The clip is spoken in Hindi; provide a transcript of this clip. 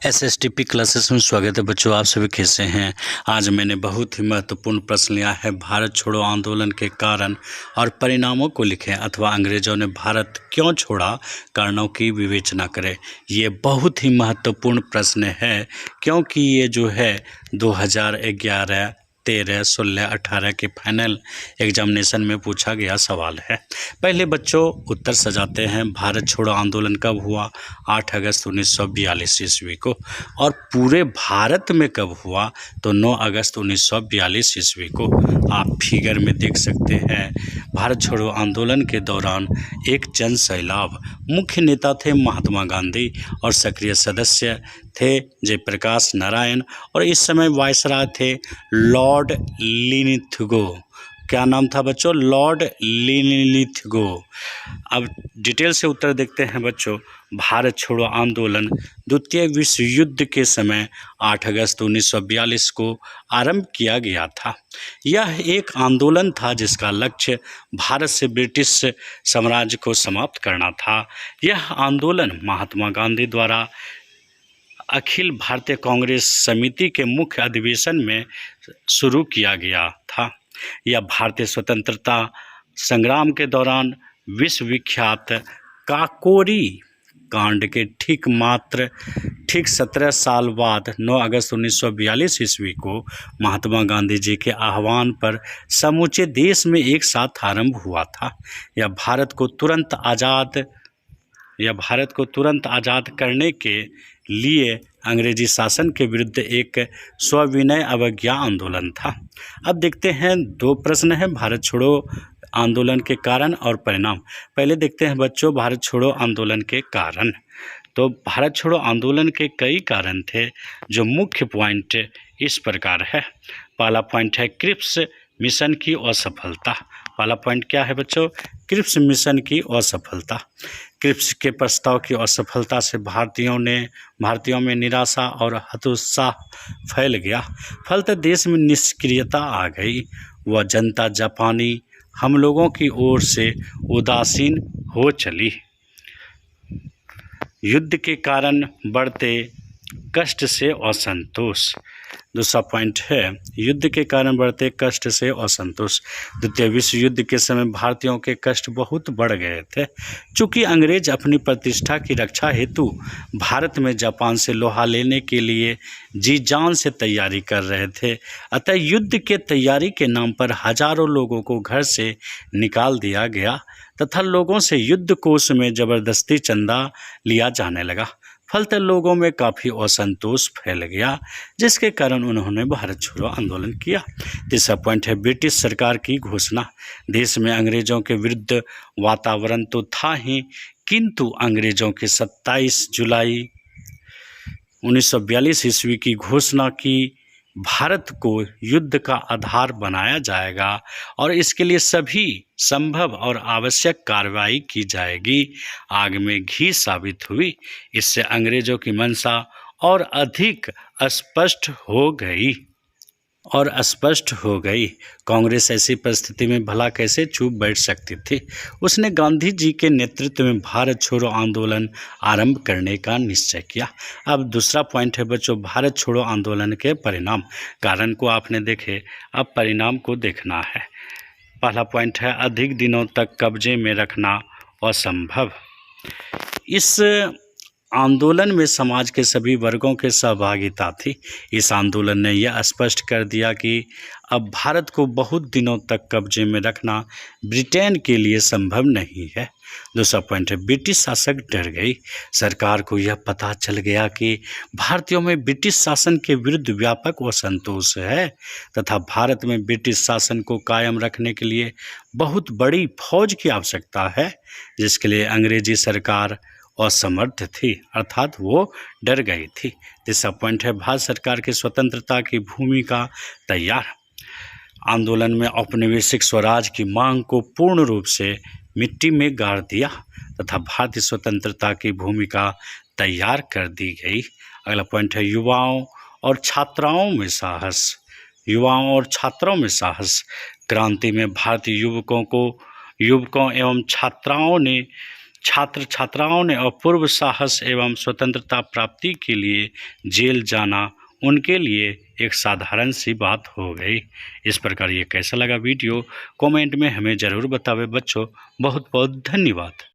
एसएसटीपी क्लासेस में स्वागत है बच्चों। आप सभी कैसे हैं। आज मैंने बहुत ही महत्वपूर्ण प्रश्न लिया है। भारत छोड़ो आंदोलन के कारण और परिणामों को लिखें अथवा अंग्रेजों ने भारत क्यों छोड़ा, कारणों की विवेचना करें। ये बहुत ही महत्वपूर्ण प्रश्न है क्योंकि ये जो है 2011, 13, 16, 18 के फाइनल एग्जामिनेशन में पूछा गया सवाल है। पहले बच्चों उत्तर सजाते हैं। भारत छोड़ो आंदोलन कब हुआ? 8 अगस्त 1942 ईस्वी को। और पूरे भारत में कब हुआ? तो 9 अगस्त 1942 ईस्वी को। आप फिगर में देख सकते हैं। भारत छोड़ो आंदोलन के दौरान एक जन सैलाब। मुख्य नेता थे महात्मा गांधी और सक्रिय सदस्य थे जयप्रकाश नारायण, और इस समय वायसराय थे लॉर्ड लिनिथगो। क्या नाम था बच्चों? लॉर्ड लिनिथगो। अब डिटेल से उत्तर देखते हैं बच्चों। भारत छोड़ो आंदोलन द्वितीय विश्व युद्ध के समय 8 अगस्त 1942 को आरंभ किया गया था। यह एक आंदोलन था जिसका लक्ष्य भारत से ब्रिटिश साम्राज्य को समाप्त करना था। यह आंदोलन महात्मा गांधी द्वारा अखिल भारतीय कांग्रेस समिति के मुख्य अधिवेशन में शुरू किया गया था। यह भारतीय स्वतंत्रता संग्राम के दौरान विश्वविख्यात काकोरी कांड के ठीक 17 साल बाद 9 अगस्त 1942 ईस्वी को महात्मा गांधी जी के आह्वान पर समूचे देश में एक साथ आरंभ हुआ था। यह भारत को तुरंत आज़ाद करने के लिए अंग्रेजी शासन के विरुद्ध एक सविनय अवज्ञा आंदोलन था। अब देखते हैं, दो प्रश्न हैं भारत छोड़ो आंदोलन के कारण और परिणाम। पहले देखते हैं बच्चों भारत छोड़ो आंदोलन के कारण। तो भारत छोड़ो आंदोलन के कई कारण थे, जो मुख्य पॉइंट इस प्रकार है। पहला पॉइंट है क्रिप्स मिशन की असफलता। पहला पॉइंट क्या है बच्चों? क्रिप्स मिशन की असफलता। क्रिप्स के प्रस्ताव की असफलता से भारतीयों में निराशा और हतोत्साह फैल गया। फलतः देश में निष्क्रियता आ गई। वह जनता जापानी हमलों की ओर से उदासीन हो चली। युद्ध के कारण बढ़ते कष्ट से असंतोष। दूसरा पॉइंट है युद्ध के कारण बढ़ते कष्ट से असंतोष। द्वितीय विश्व युद्ध के समय भारतीयों के कष्ट बहुत बढ़ गए थे। चूँकि अंग्रेज अपनी प्रतिष्ठा की रक्षा हेतु भारत में जापान से लोहा लेने के लिए जी जान से तैयारी कर रहे थे, अतः युद्ध के तैयारी के नाम पर हजारों लोगों को घर से निकाल दिया गया तथा लोगों से युद्ध कोष में जबरदस्ती चंदा लिया जाने लगा। फलतः लोगों में काफ़ी असंतोष फैल गया, जिसके कारण उन्होंने भारत छोड़ो आंदोलन किया। तीसरा पॉइंट है ब्रिटिश सरकार की घोषणा। देश में अंग्रेजों के विरुद्ध वातावरण तो था ही, किंतु अंग्रेजों के 27 जुलाई 1942 ईस्वी की घोषणा की भारत को युद्ध का आधार बनाया जाएगा और इसके लिए सभी संभव और आवश्यक कार्रवाई की जाएगी, आग में घी साबित हुई। इससे अंग्रेजों की मंशा और अधिक स्पष्ट हो गई। कांग्रेस ऐसी परिस्थिति में भला कैसे चुप बैठ सकती थी। उसने गांधी जी के नेतृत्व में भारत छोड़ो आंदोलन आरंभ करने का निश्चय किया। अब दूसरा पॉइंट है बच्चों भारत छोड़ो आंदोलन के परिणाम। कारण को आपने देखे, अब परिणाम को देखना है। पहला पॉइंट है अधिक दिनों तक कब्जे में रखना असंभव। इस आंदोलन में समाज के सभी वर्गों के सहभागिता थी। इस आंदोलन ने यह स्पष्ट कर दिया कि अब भारत को बहुत दिनों तक कब्जे में रखना ब्रिटेन के लिए संभव नहीं है। दूसरा पॉइंट है ब्रिटिश शासक डर गई। सरकार को यह पता चल गया कि भारतीयों में ब्रिटिश शासन के विरुद्ध व्यापक असंतोष है तथा भारत में ब्रिटिश शासन को कायम रखने के लिए बहुत बड़ी फौज की आवश्यकता है, जिसके लिए अंग्रेजी सरकार असमर्थ थी, अर्थात वो डर गई थी। तीसरा पॉइंट है भारत सरकार की स्वतंत्रता की भूमिका तैयार। आंदोलन में औपनिवेशिक स्वराज की मांग को पूर्ण रूप से मिट्टी में गाड़ दिया तथा भारतीय स्वतंत्रता की भूमिका तैयार कर दी गई। अगला पॉइंट है युवाओं और छात्राओं में साहस। क्रांति में भारतीय युवकों एवं छात्राओं ने छात्र छात्राओं ने अपूर्व साहस एवं स्वतंत्रता प्राप्ति के लिए जेल जाना उनके लिए एक साधारण सी बात हो गई। इस प्रकार ये कैसा लगा वीडियो कमेंट में हमें ज़रूर बतावें बच्चों। बहुत बहुत धन्यवाद।